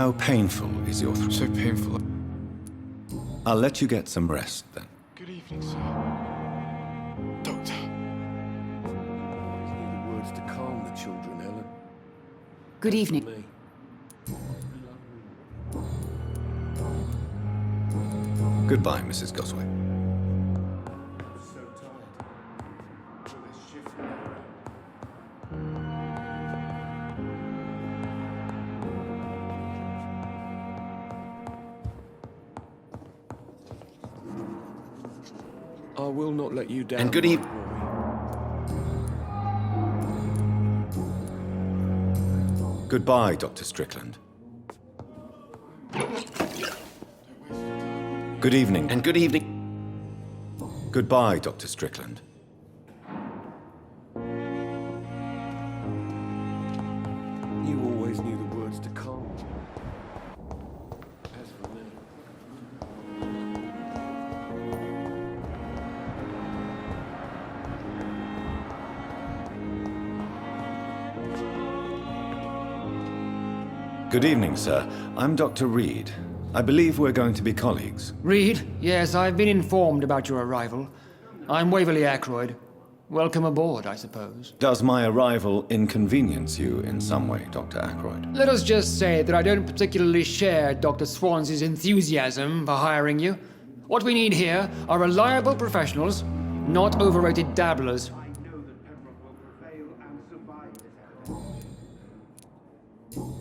How painful is your throat? So painful. I'll let you get some rest then. Good evening, sir. Doctor. The words to calm the children, Helen. Good evening. Me. Goodbye, Mrs. Gosway. So tired. Will this shift I will not let you down. And good my evening. boy. Goodbye, Dr. Strickland. Good evening. And good evening. Goodbye, Dr. Strickland. You always knew the words to calm. As for me. Good evening, sir. I'm Dr. Reed. I believe we're going to be colleagues. Reed, yes, I've been informed about your arrival. I'm Waverly Ackroyd. Welcome aboard, I suppose. Does my arrival inconvenience you in some way, Dr. Ackroyd? Let us just say that I don't particularly share Dr. Swansea's enthusiasm for hiring you. What we need here are reliable professionals, not overrated dabblers.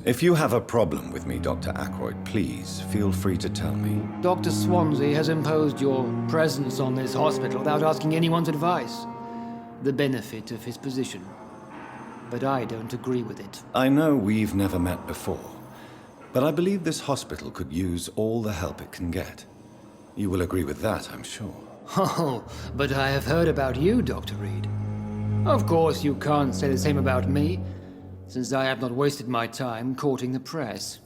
If you have a problem with me, Dr. Ackroyd, please feel free to tell me. Dr. Swansea has imposed your presence on this hospital without asking anyone's advice. The benefit of his position. But I don't agree with it. I know we've never met before, but I believe this hospital could use all the help it can get. You will agree with that, I'm sure. Oh, but I have heard about you, Dr. Reed. Of course, you can't say the same about me, since I have not wasted my time courting the press.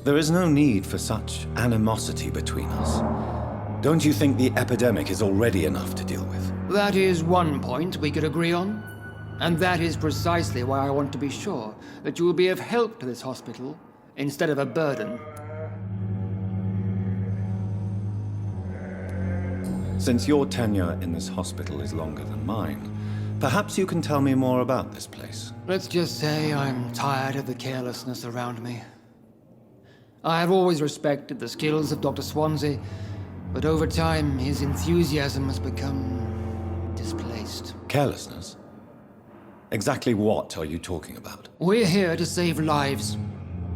There is no need for such animosity between us. Don't you think the epidemic is already enough to deal with? That is one point we could agree on. And that is precisely why I want to be sure that you will be of help to this hospital instead of a burden. Since your tenure in this hospital is longer than mine, perhaps you can tell me more about this place. Let's just say I'm tired of the carelessness around me. I have always respected the skills of Dr. Swansea, but over time his enthusiasm has become displaced. Carelessness? Exactly what are you talking about? We're here to save lives.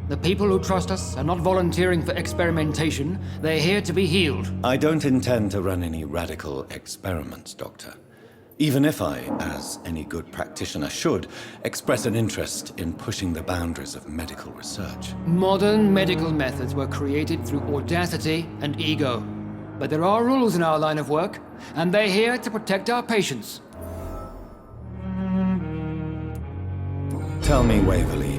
The people who trust us are not volunteering for experimentation. They're here to be healed. I don't intend to run any radical experiments, Doctor. Even if I, as any good practitioner should, express an interest in pushing the boundaries of medical research. Modern medical methods were created through audacity and ego. But there are rules in our line of work, and they're here to protect our patients. Tell me, Waverly,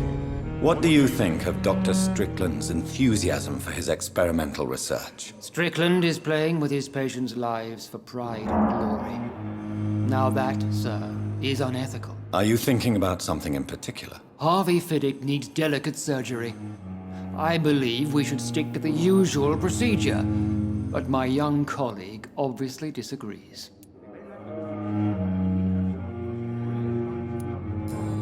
what do you think of Dr. Strickland's enthusiasm for his experimental research? Strickland is playing with his patients' lives for pride and glory. Now that, sir, is unethical. Are you thinking about something in particular? Harvey Fiddick needs delicate surgery. I believe we should stick to the usual procedure, but my young colleague obviously disagrees.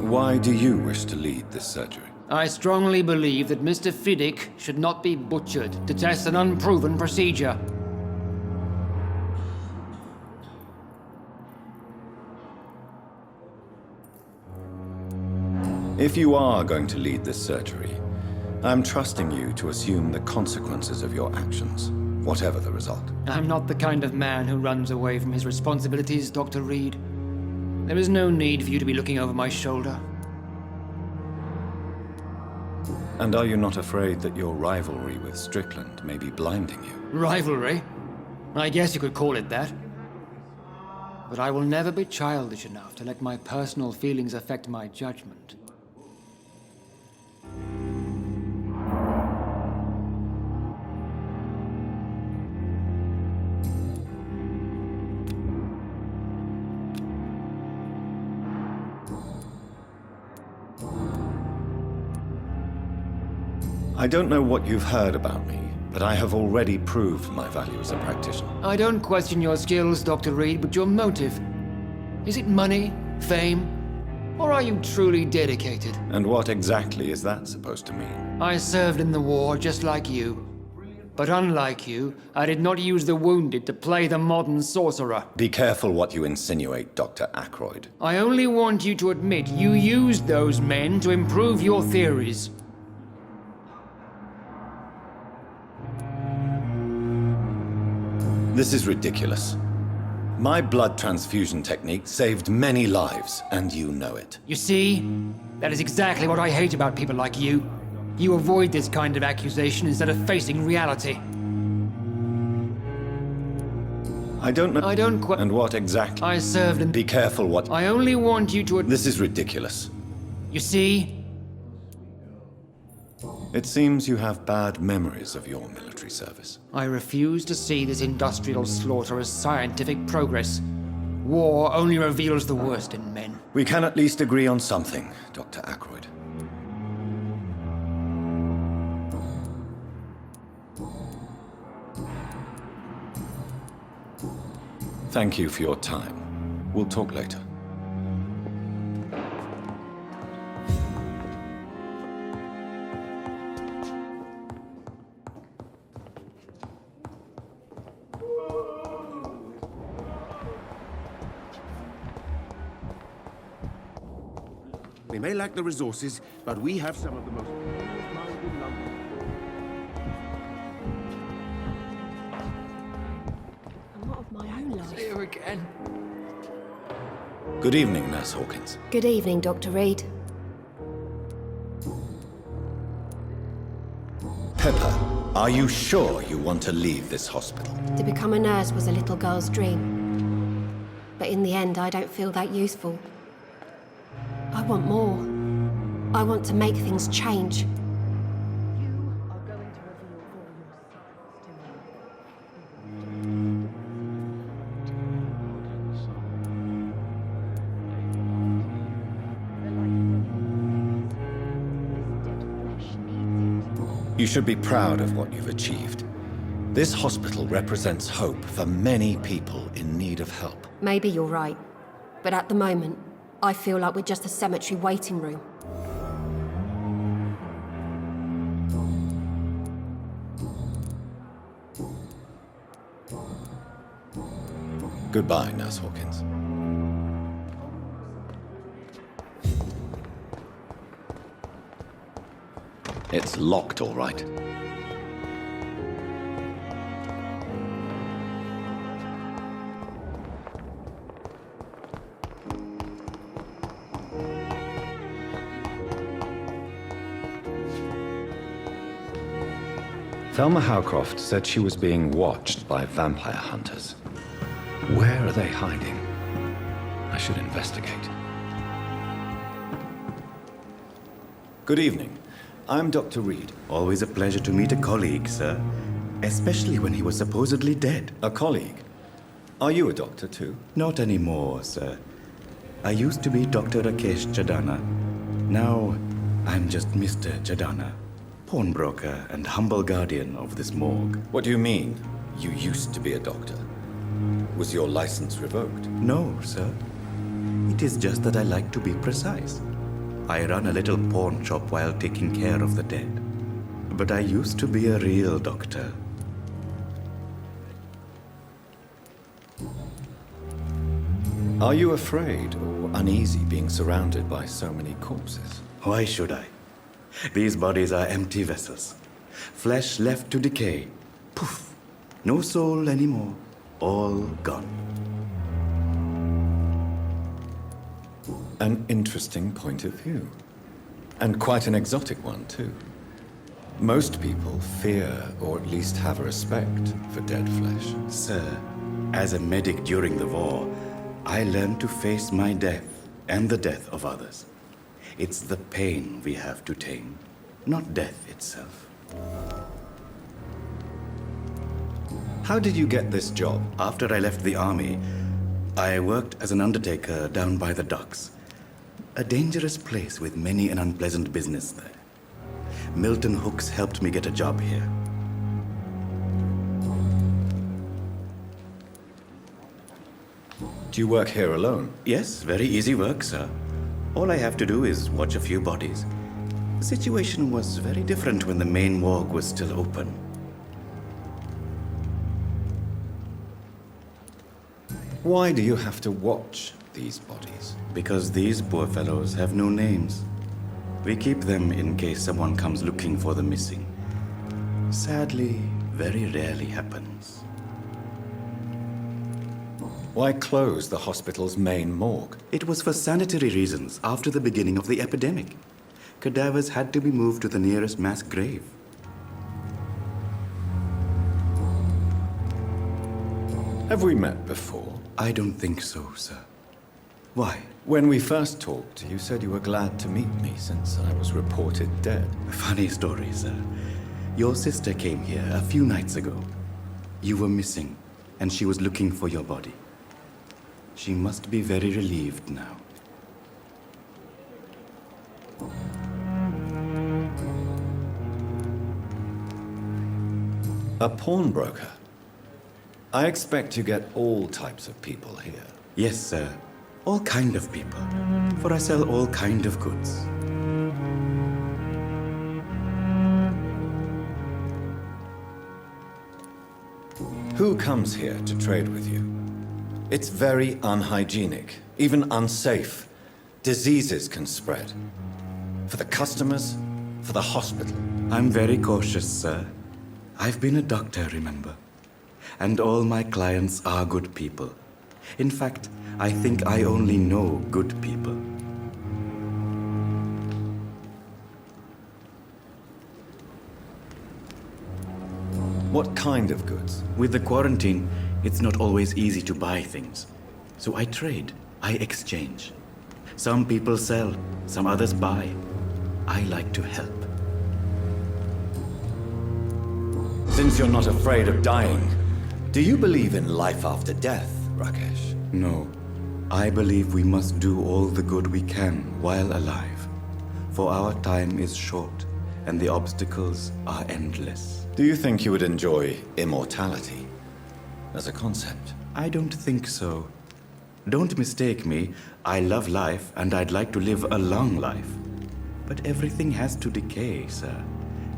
Why do you wish to lead this surgery? I strongly believe that Mr. Fiddick should not be butchered to test an unproven procedure. If you are going to lead this surgery, I'm trusting you to assume the consequences of your actions, whatever the result. I'm not the kind of man who runs away from his responsibilities, Dr. Reed. There is no need for you to be looking over my shoulder. And are you not afraid that your rivalry with Strickland may be blinding you? Rivalry? I guess you could call it that. But I will never be childish enough to let my personal feelings affect my judgment. I don't know what you've heard about me, but I have already proved my value as a practitioner. I don't question your skills, Dr. Reed, but your motive. Is it money, fame, or are you truly dedicated? And what exactly is that supposed to mean? I served in the war just like you. But unlike you, I did not use the wounded to play the modern sorcerer. Be careful what you insinuate, Dr. Ackroyd. I only want you to admit you used those men to improve your theories. This is ridiculous. My blood transfusion technique saved many lives, and you know it. You see? That is exactly what I hate about people like you. You avoid this kind of accusation instead of facing reality. I don't know. I don't And what exactly? I served in... Be careful what... I only want you to... This is ridiculous. You see? It seems you have bad memories of your military service. I refuse to see this industrial slaughter as scientific progress. War only reveals the worst in men. We can at least agree on something, Dr. Ackroyd. Thank you for your time. We'll talk later. They may lack the resources, but we have some of the most... A lot of my own life. Here again. Good evening, Nurse Hawkins. Good evening, Dr. Reed. Pepper, are you sure you want to leave this hospital? To become a nurse was a little girl's dream. But in the end, I don't feel that useful. I want more. I want to make things change. You are going to reveal all your secrets to me. You should be proud of what you've achieved. This hospital represents hope for many people in need of help. Maybe you're right. But at the moment, I feel like we're just a cemetery waiting room. Goodbye, Nurse Hawkins. It's locked, all right. Thelma Howcroft said she was being watched by vampire hunters. Where are they hiding? I should investigate. Good evening. I'm Dr. Reed. Always a pleasure to meet a colleague, sir. Especially when he was supposedly dead. A colleague. Are you a doctor too? Not anymore, sir. I used to be Dr. Rakesh Chadana. Now, I'm just Mr. Chadana, pawnbroker and humble guardian of this morgue. What do you mean? You used to be a doctor. Was your license revoked? No, sir. It is just that I like to be precise. I run a little pawn shop while taking care of the dead. But I used to be a real doctor. Are you afraid or uneasy being surrounded by so many corpses? Why should I? These bodies are empty vessels. Flesh left to decay. Poof. No soul anymore. All gone. An interesting point of view. And quite an exotic one, too. Most people fear, or at least have a respect, for dead flesh. Sir, as a medic during the war, I learned to face my death and the death of others. It's the pain we have to tame, not death itself. How did you get this job? After I left the army, I worked as an undertaker down by the docks. A dangerous place with many an unpleasant business there. Milton Hooks helped me get a job here. Do you work here alone? Yes, very easy work, sir. All I have to do is watch a few bodies. The situation was very different when the main morgue was still open. Why do you have to watch these bodies? Because these poor fellows have no names. We keep them in case someone comes looking for the missing. Sadly, very rarely happens. Why close the hospital's main morgue? It was for sanitary reasons after the beginning of the epidemic. Cadavers had to be moved to the nearest mass grave. Have we met before? I don't think so, sir. Why? When we first talked, you said you were glad to meet me since I was reported dead. Funny story, sir. Your sister came here a few nights ago. You were missing, and she was looking for your body. She must be very relieved now. A pawnbroker? I expect you get all types of people here. Yes, sir. All kind of people. For I sell all kind of goods. Who comes here to trade with you? It's very unhygienic, even unsafe. Diseases can spread. For the customers, for the hospital. I'm very cautious, sir. I've been a doctor, remember? And all my clients are good people. In fact, I think I only know good people. What kind of goods? With the quarantine, it's not always easy to buy things. So I trade, I exchange. Some people sell, some others buy. I like to help. Since you're not afraid of dying, do you believe in life after death, Rakesh? No. I believe we must do all the good we can while alive. For our time is short, and the obstacles are endless. Do you think you would enjoy immortality as a concept? I don't think so. Don't mistake me. I love life, and I'd like to live a long life. But everything has to decay, sir.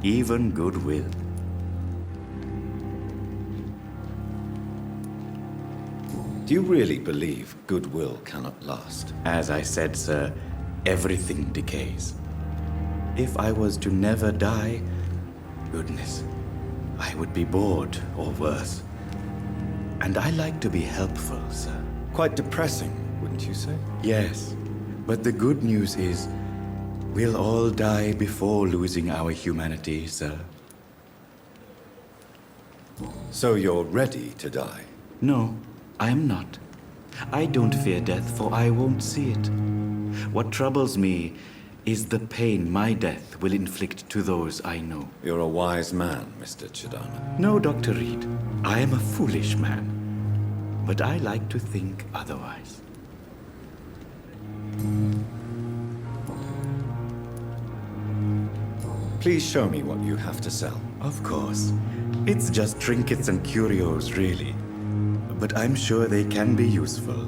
Even goodwill. Do you really believe goodwill cannot last? As I said, sir, everything decays. If I was to never die, goodness, I would be bored or worse. And I like to be helpful, sir. Quite depressing, wouldn't you say? Yes, but the good news is we'll all die before losing our humanity, sir. So you're ready to die? No, I am not. I don't fear death, for I won't see it. What troubles me is the pain my death will inflict to those I know. You're a wise man, Mr. Chidana. No, Dr. Reed, I am a foolish man. But I like to think otherwise. Please show me what you have to sell. Of course. It's just trinkets and curios, really. But I'm sure they can be useful.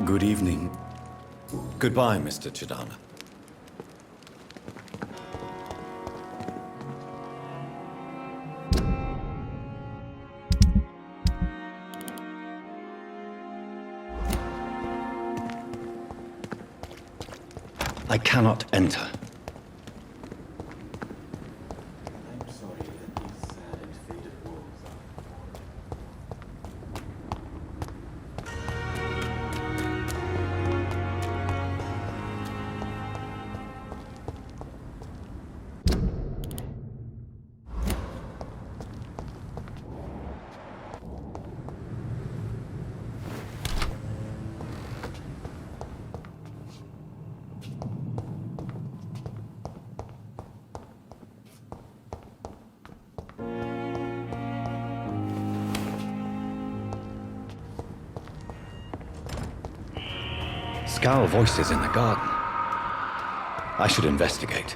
Good evening. Goodbye, Mr. Chidana. I cannot enter. I'm sorry that these sad and faded walls are. Scowl voices in the garden. I should investigate.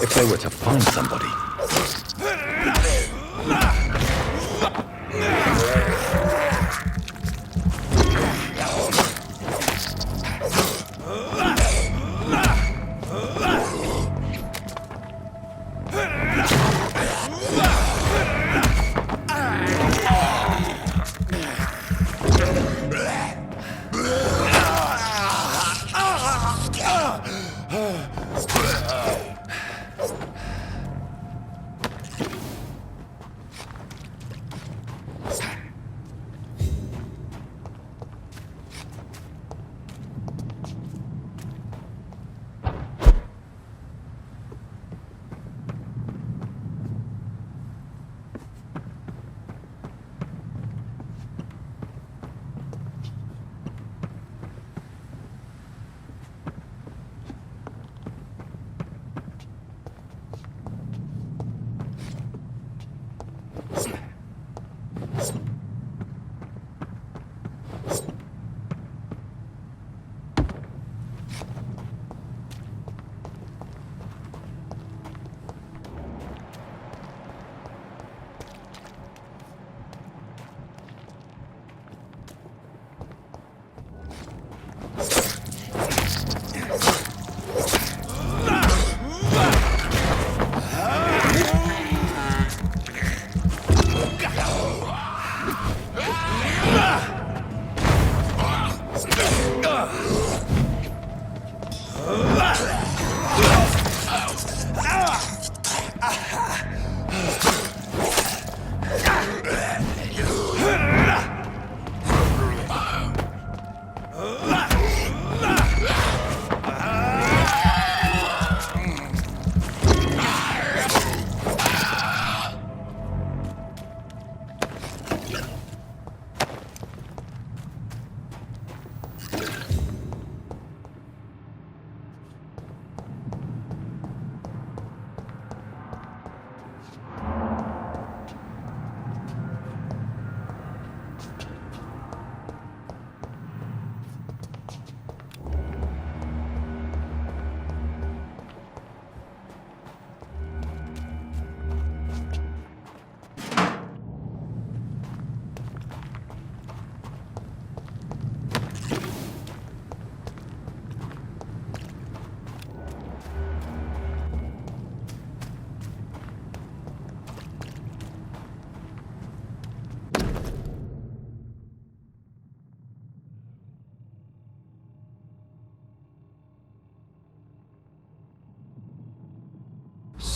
If they were to find somebody.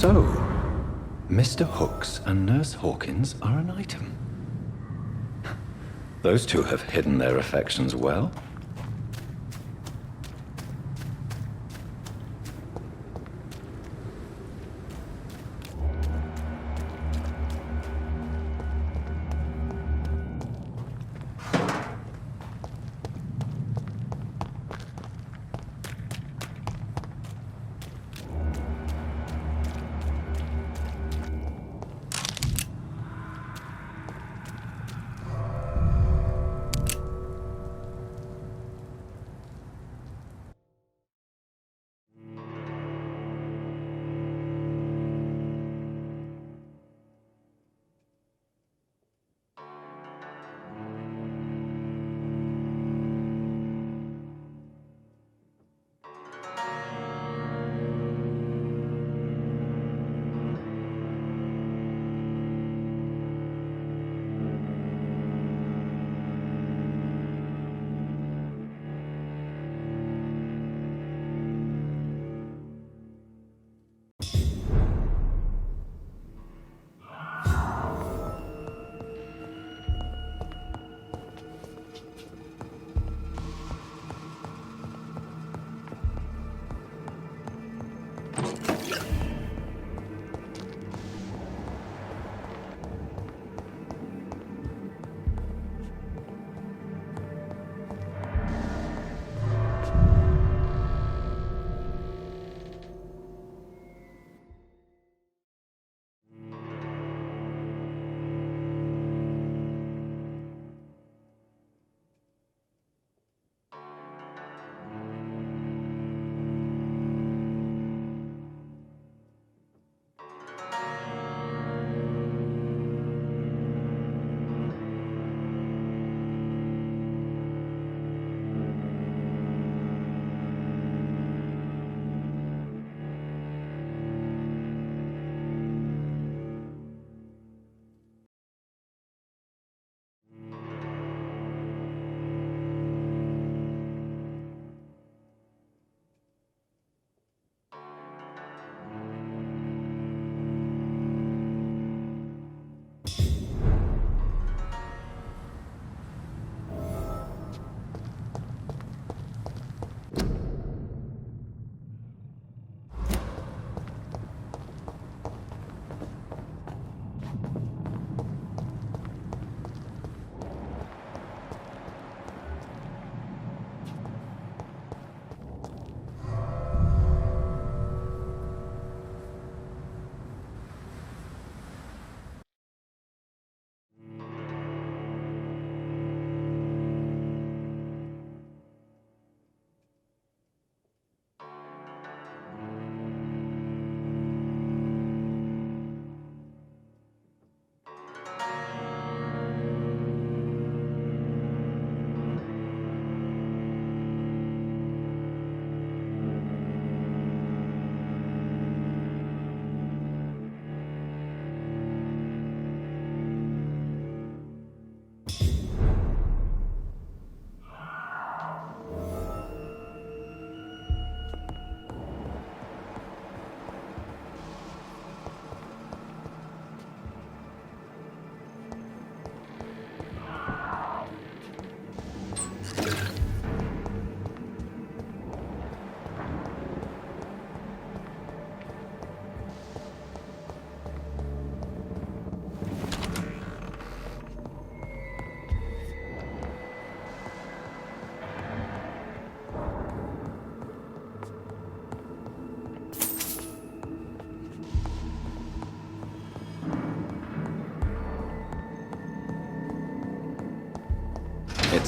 So, Mr. Hooks and Nurse Hawkins are an item. Those two have hidden their affections well.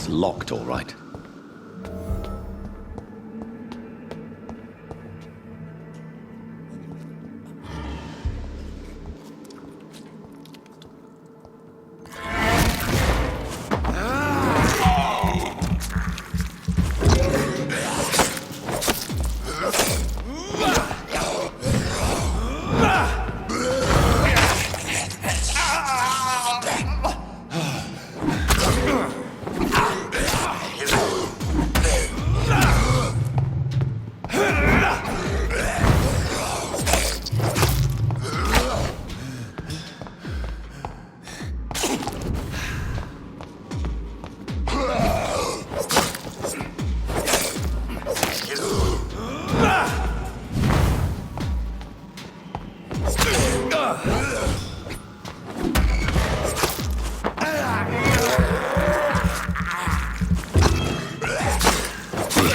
It's locked, all right.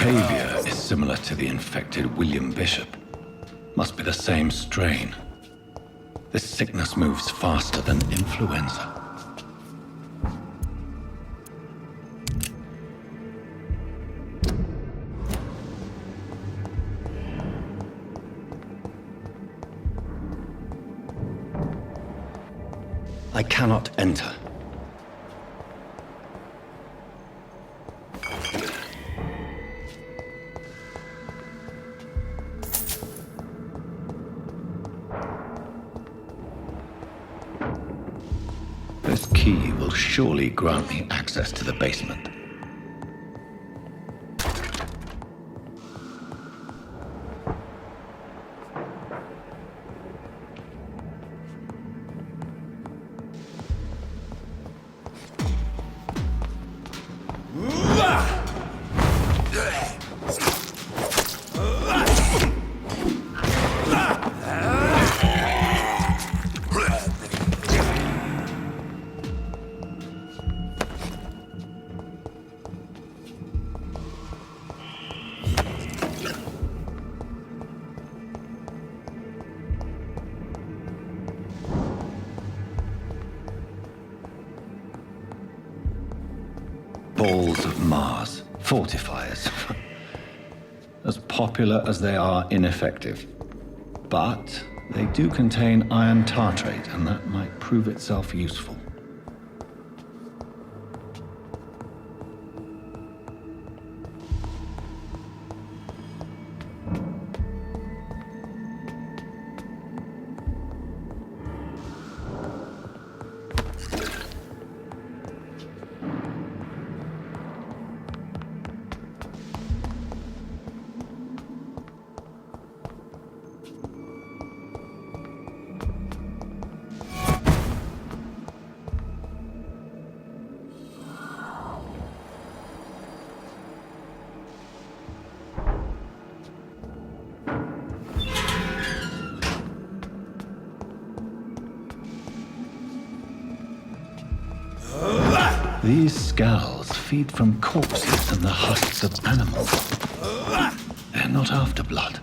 Behavior is similar to the infected William Bishop. Must be the same strain. This sickness moves faster than influenza. I cannot enter. This key will surely grant me access to the basement. Balls of Mars, fortifiers. As popular as they are ineffective. But they do contain iron tartrate, and that might prove itself useful. These skulls feed from corpses and the husks of animals. They're not after blood.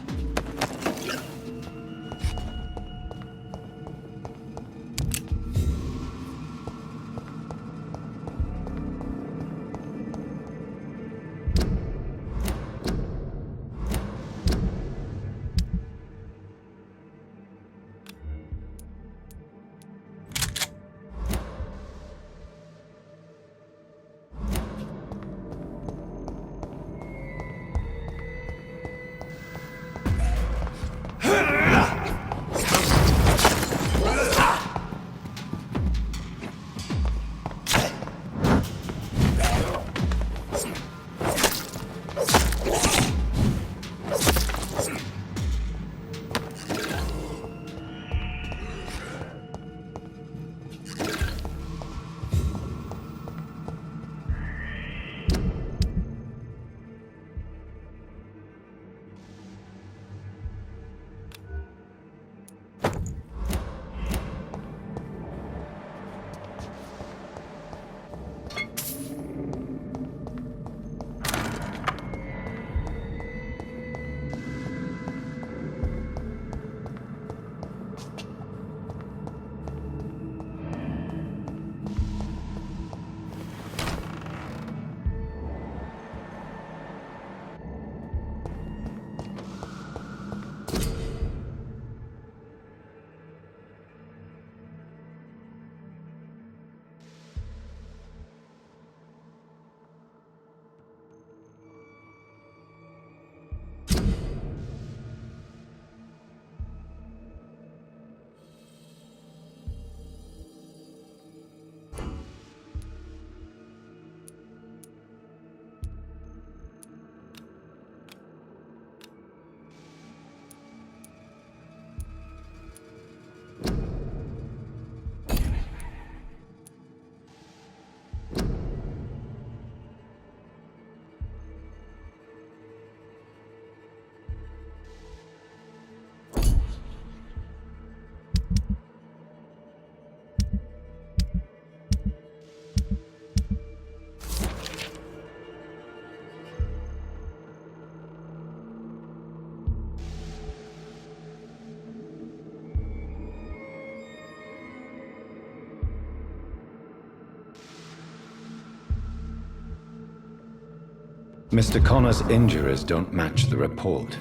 Mr. Connor's injuries don't match the report.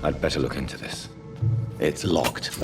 I'd better look into this. It's locked.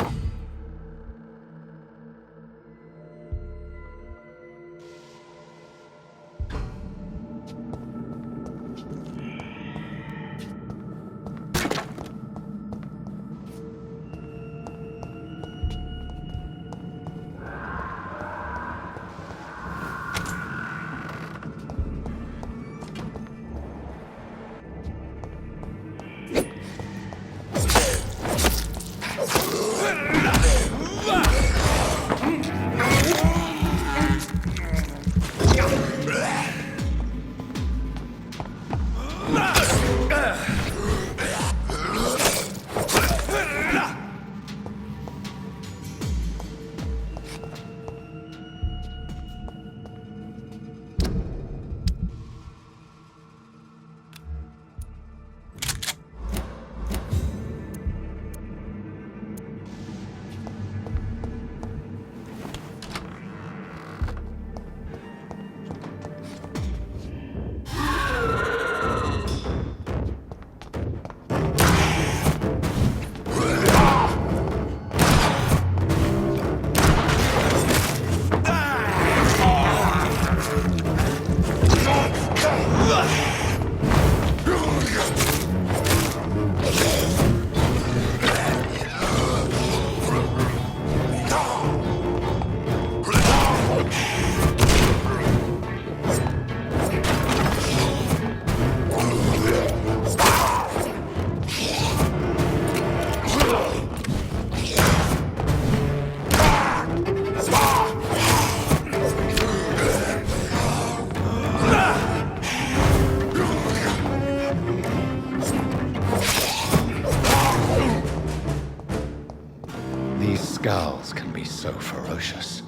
Skulls can be so ferocious.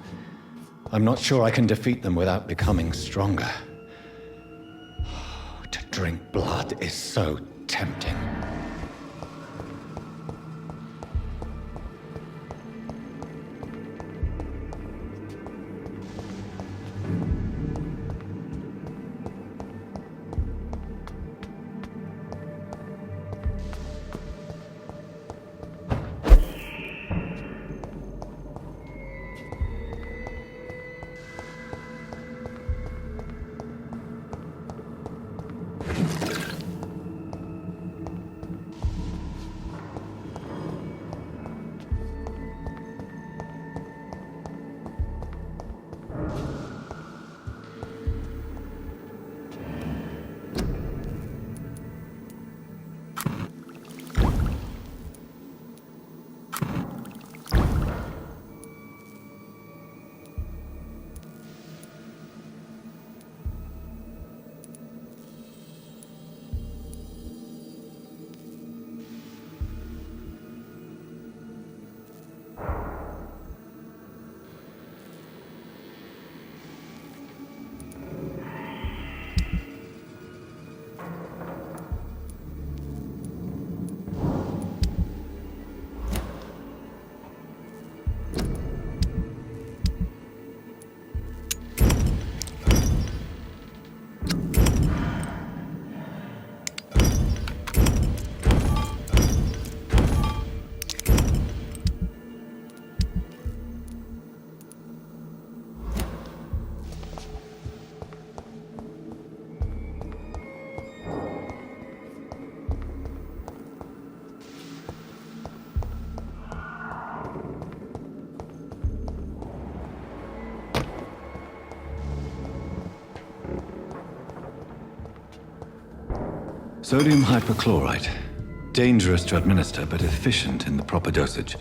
I'm not sure I can defeat them without becoming stronger. To drink blood is so tempting. Sodium hypochlorite. Dangerous to administer, but efficient in the proper dosage.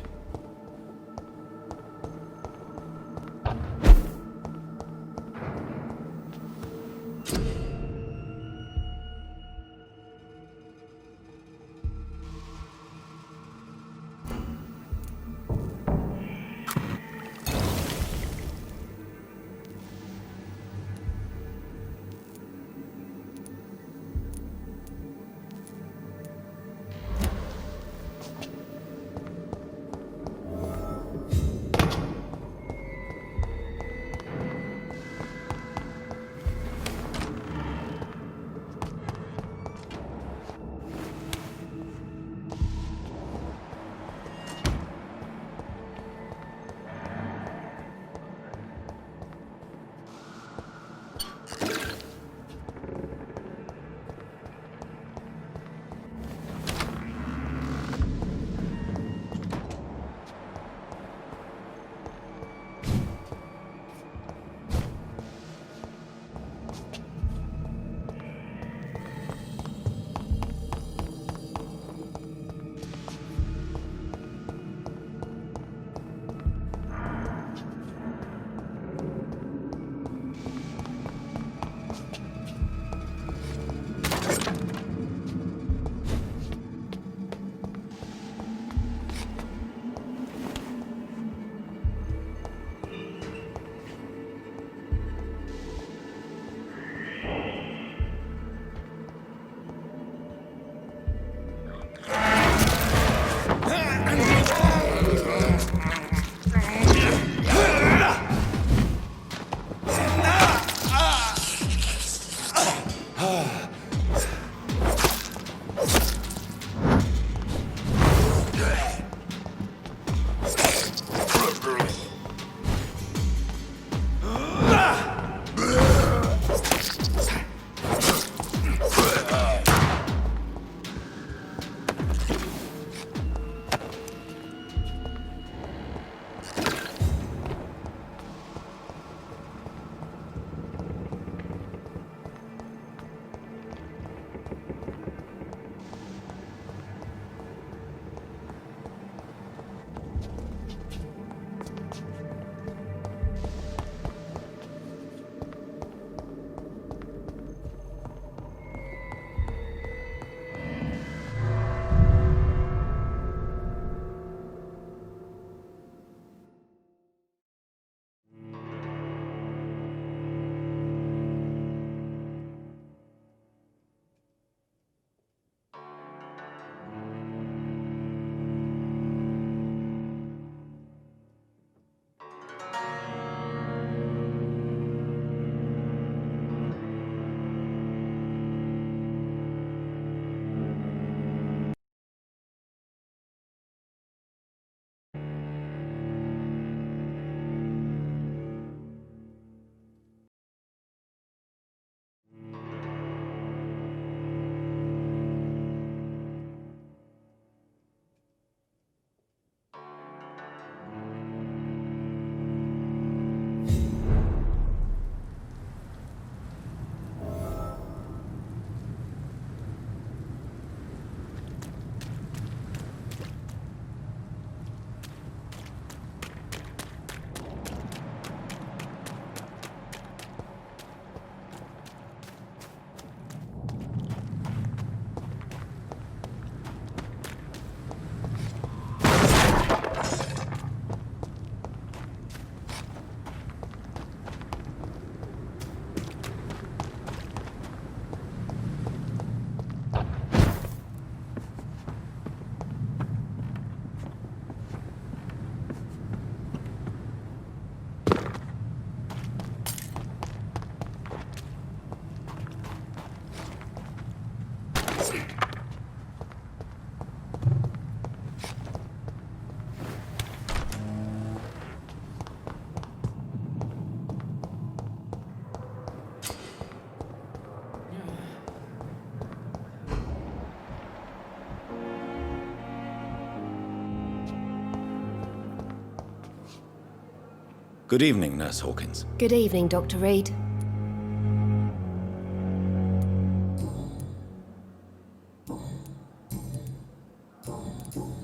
Good evening, Nurse Hawkins. Good evening, Dr. Reed.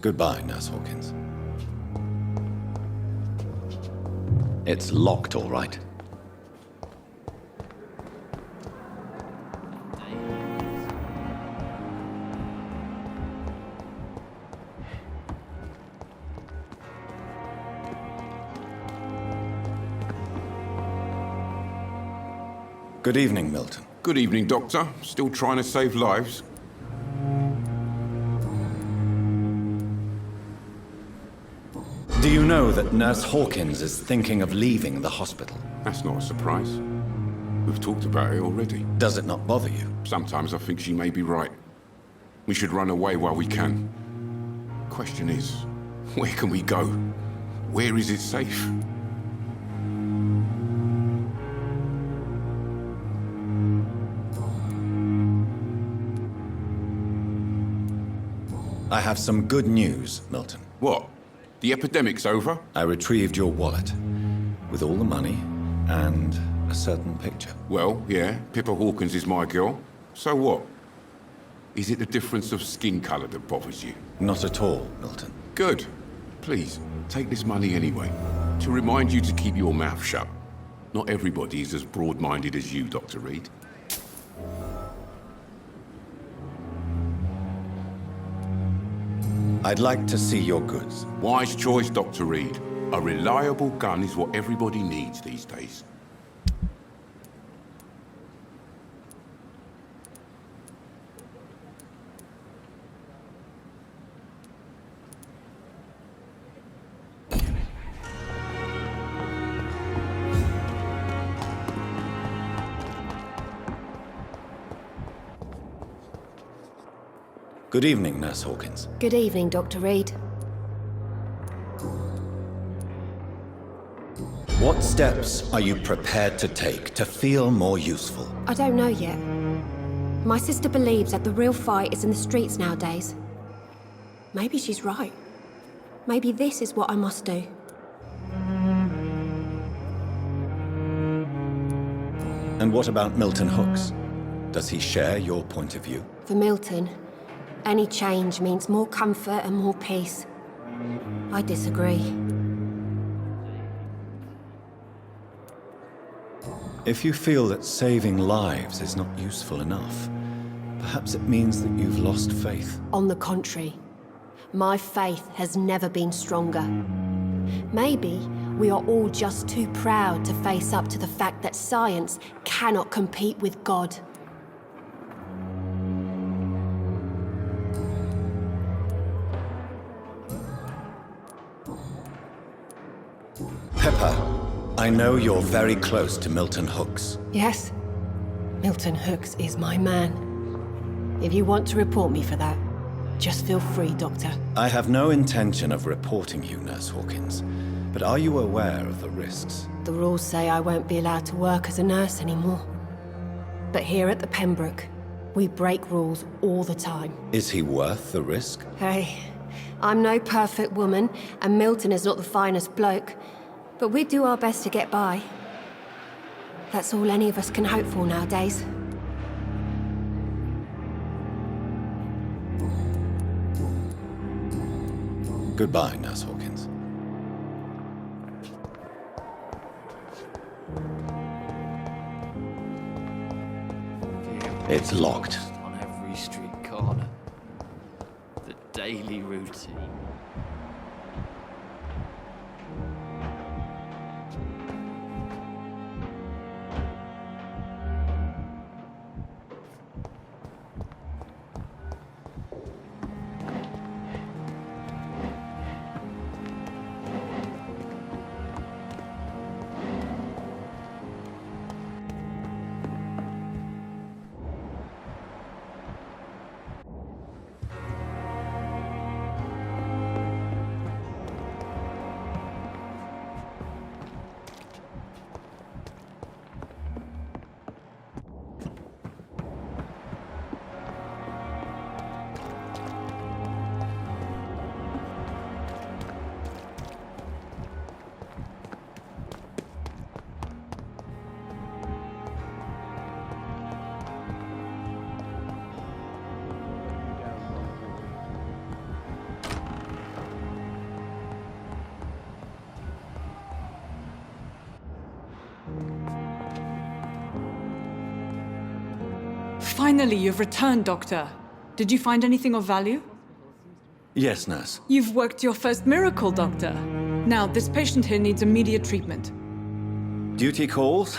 Goodbye, Nurse Hawkins. It's locked, all right. Good evening, Milton. Good evening, Doctor. Still trying to save lives? Do you know that Nurse Hawkins is thinking of leaving the hospital? That's not a surprise. We've talked about it already. Does it not bother you? Sometimes I think she may be right. We should run away while we can. Question is, where can we go? Where is it safe? I have some good news, Milton. What? The epidemic's over? I retrieved your wallet with all the money and a certain picture. Well, yeah, Pippa Hawkins is my girl. So what? Is it the difference of skin color that bothers you? Not at all, Milton. Good. Please, take this money anyway. To remind you to keep your mouth shut. Not everybody is as broad-minded as you, Dr. Reed. I'd like to see your goods. Wise choice, Dr. Reed. A reliable gun is what everybody needs these days. Good evening, Nurse Hawkins. Good evening, Dr. Reed. What steps are you prepared to take to feel more useful? I don't know yet. My sister believes that the real fight is in the streets nowadays. Maybe she's right. Maybe this is what I must do. And what about Milton Hooks? Does he share your point of view? For Milton, any change means more comfort and more peace. I disagree. If you feel that saving lives is not useful enough, perhaps it means that you've lost faith. On the contrary, my faith has never been stronger. Maybe we are all just too proud to face up to the fact that science cannot compete with God. Pepper, I know you're very close to Milton Hooks. Yes, Milton Hooks is my man. If you want to report me for that, just feel free, Doctor. I have no intention of reporting you, Nurse Hawkins, but are you aware of the risks? The rules say I won't be allowed to work as a nurse anymore. But here at the Pembroke, we break rules all the time. Is he worth the risk? Hey, I'm no perfect woman, and Milton is not the finest bloke, but we do our best to get by. That's all any of us can hope for nowadays. Goodbye, Nurse Hawkins. It's locked. On every street corner. The daily routine. Finally, you've returned, Doctor. Did you find anything of value? Yes, nurse. You've worked your first miracle, Doctor. Now, this patient here needs immediate treatment. Duty calls.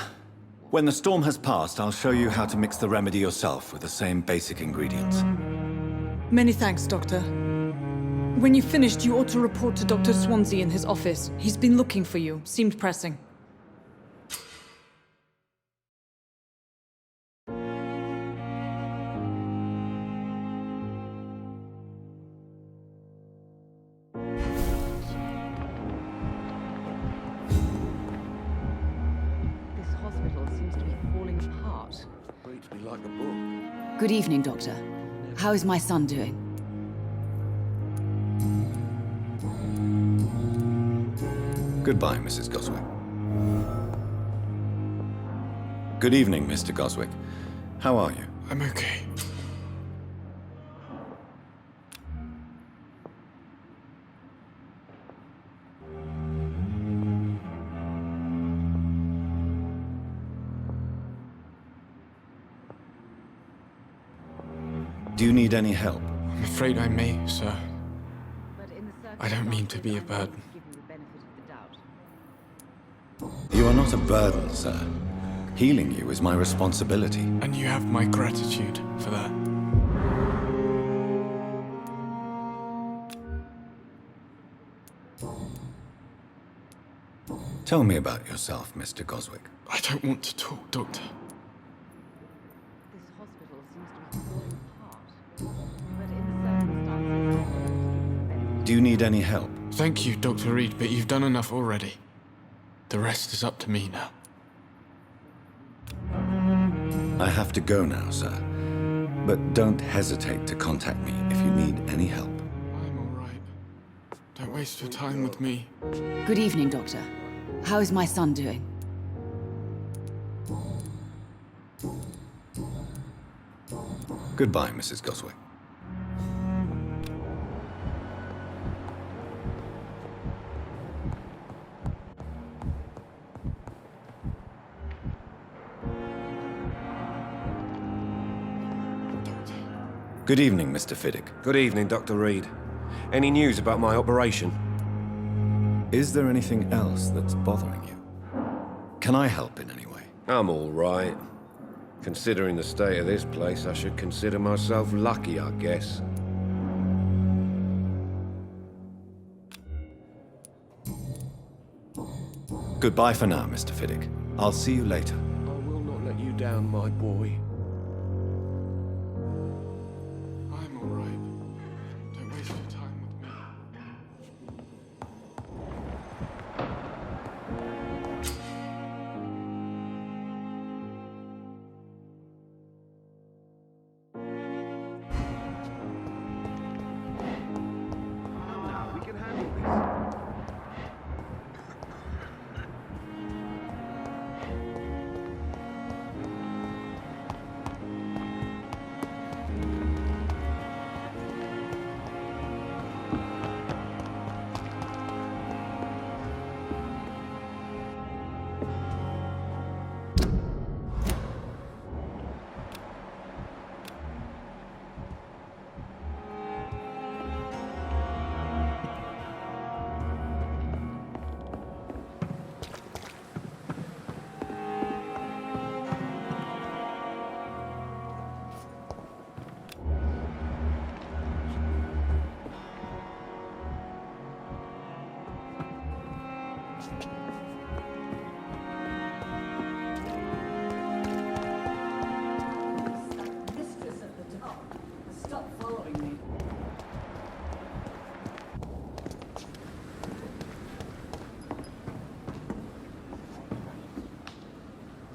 When the storm has passed, I'll show you how to mix the remedy yourself with the same basic ingredients. Many thanks, Doctor. When you've finished, you ought to report to Dr. Swansea in his office. He's been looking for you. Seemed pressing. This hospital seems to be falling apart. Reads me like a book. Good evening, Doctor. How is my son doing? Goodbye, Mrs. Goswick. Good evening, Mr. Goswick. How are you? I'm okay. Do you need any help? I'm afraid I may, sir. I don't mean to be a burden. You are not a burden, sir. Healing you is my responsibility. And you have my gratitude for that. Tell me about yourself, Mr. Goswick. I don't want to talk, Doctor. This hospital seems to be falling apart. But in the circumstances, Do you need any help? Thank you, Dr. Reed, but you've done enough already. The rest is up to me now. I have to go now, sir. But don't hesitate to contact me if you need any help. I'm all right. Don't waste your time with me. Good evening, Doctor. How is my son doing? Goodbye, Mrs. Goswick. Good evening, Mr. Fiddick. Good evening, Dr. Reed. Any news about my operation? Is there anything else that's bothering you? Can I help in any way? I'm all right. Considering the state of this place, I should consider myself lucky, I guess. Goodbye for now, Mr. Fiddick. I'll see you later. I will not let you down, my boy. I'm all right. Don't waste your time with me. We can handle this.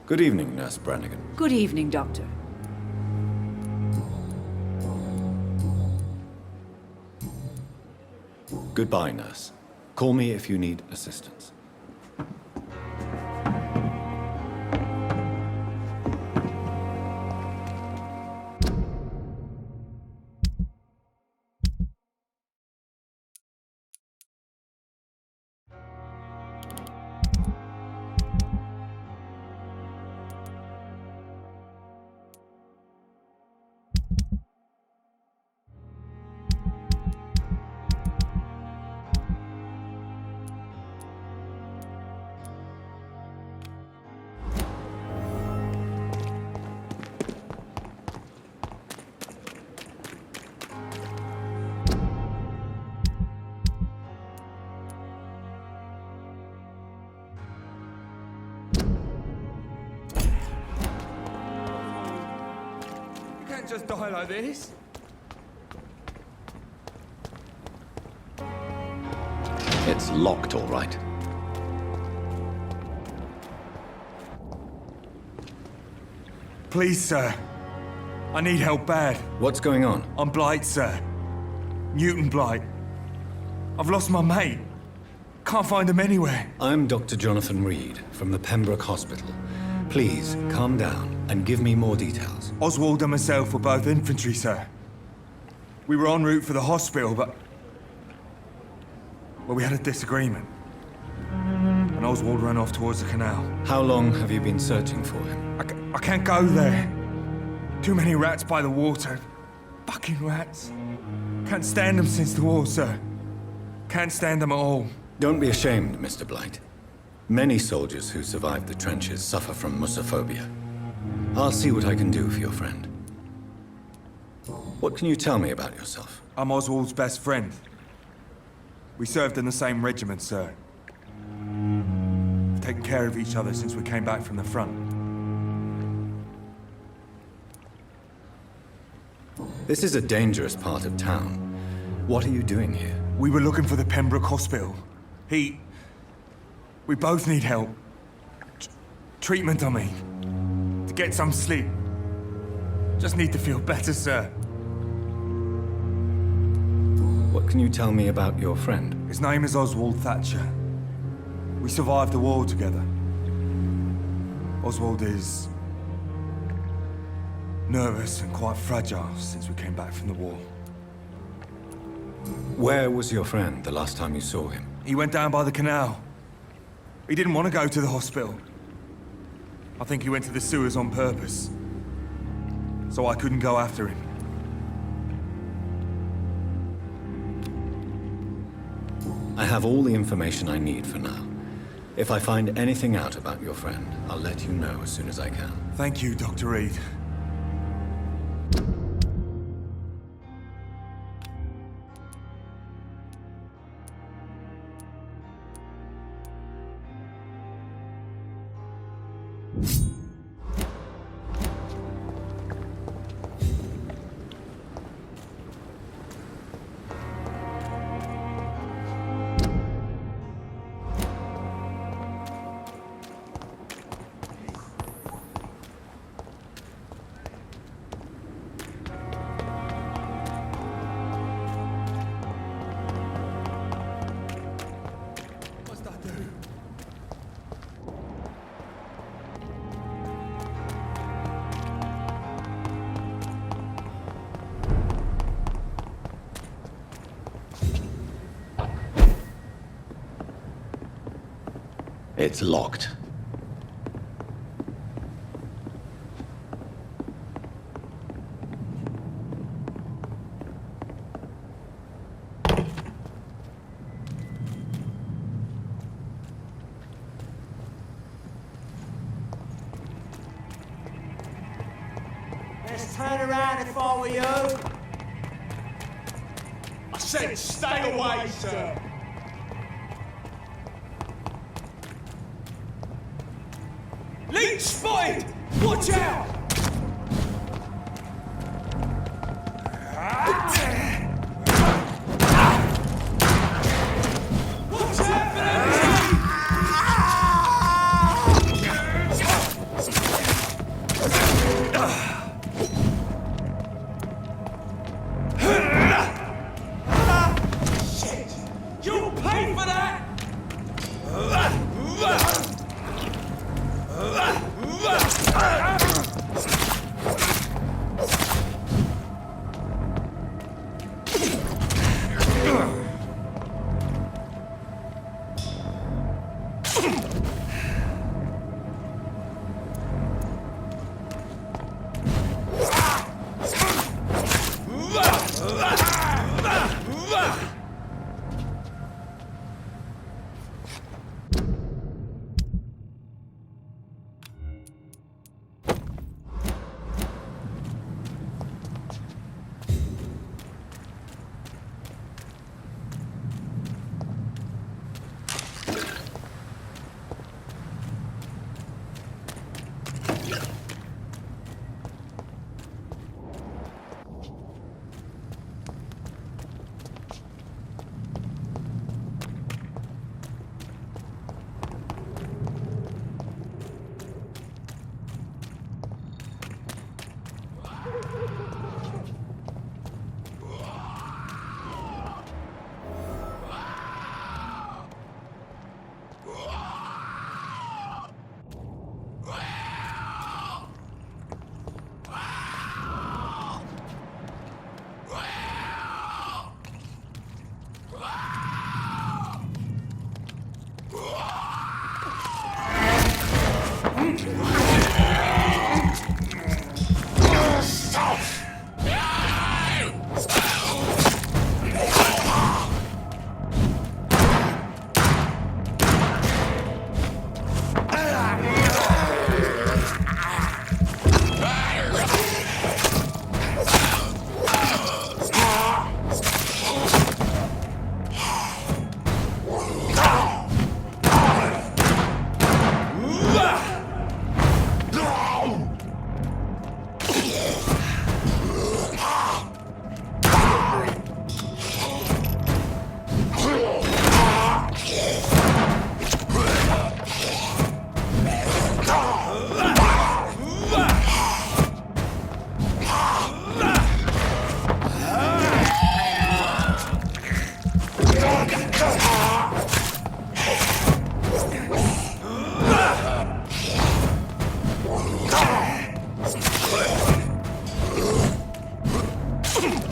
Good evening, Nurse Brannigan. Good evening, Doctor. Goodbye, nurse. Call me if you need assistance. can't just die like this. It's locked, all right. Please, sir. I need help bad. What's going on? I'm Blight, sir. Newton Blight. I've lost my mate. Can't find him anywhere. I'm Dr. Jonathan Reed from the Pembroke Hospital. Please, calm down and give me more details. Oswald and myself were both infantry, sir. We were en route for the hospital, but... well, we had a disagreement. And Oswald ran off towards the canal. How long have you been searching for him? I can't go there. Too many rats by the water. Fucking rats. Can't stand them since the war, sir. Can't stand them at all. Don't be ashamed, Mr. Blight. Many soldiers who survived the trenches suffer from musophobia. I'll see what I can do for your friend. What can you tell me about yourself? I'm Oswald's best friend. We served in the same regiment, sir. We've taken care of each other since we came back from the front. This is a dangerous part of town. What are you doing here? We were looking for the Pembroke Hospital. We both need help. Treatment, I mean. To get some sleep. Just need to feel better, sir. What can you tell me about your friend? His name is Oswald Thatcher. We survived the war together. Oswald is... nervous and quite fragile since we came back from the war. Where was your friend the last time you saw him? He went down by the canal. He didn't want to go to the hospital. I think he went to the sewers on purpose. So I couldn't go after him. I have all the information I need for now. If I find anything out about your friend, I'll let you know as soon as I can. Thank you, Dr. Reed. It's locked. Let's turn around if I were you. I said stay away, sir. Leech spotted! Watch out! Watch out for Shit! You'll pay for that! Out!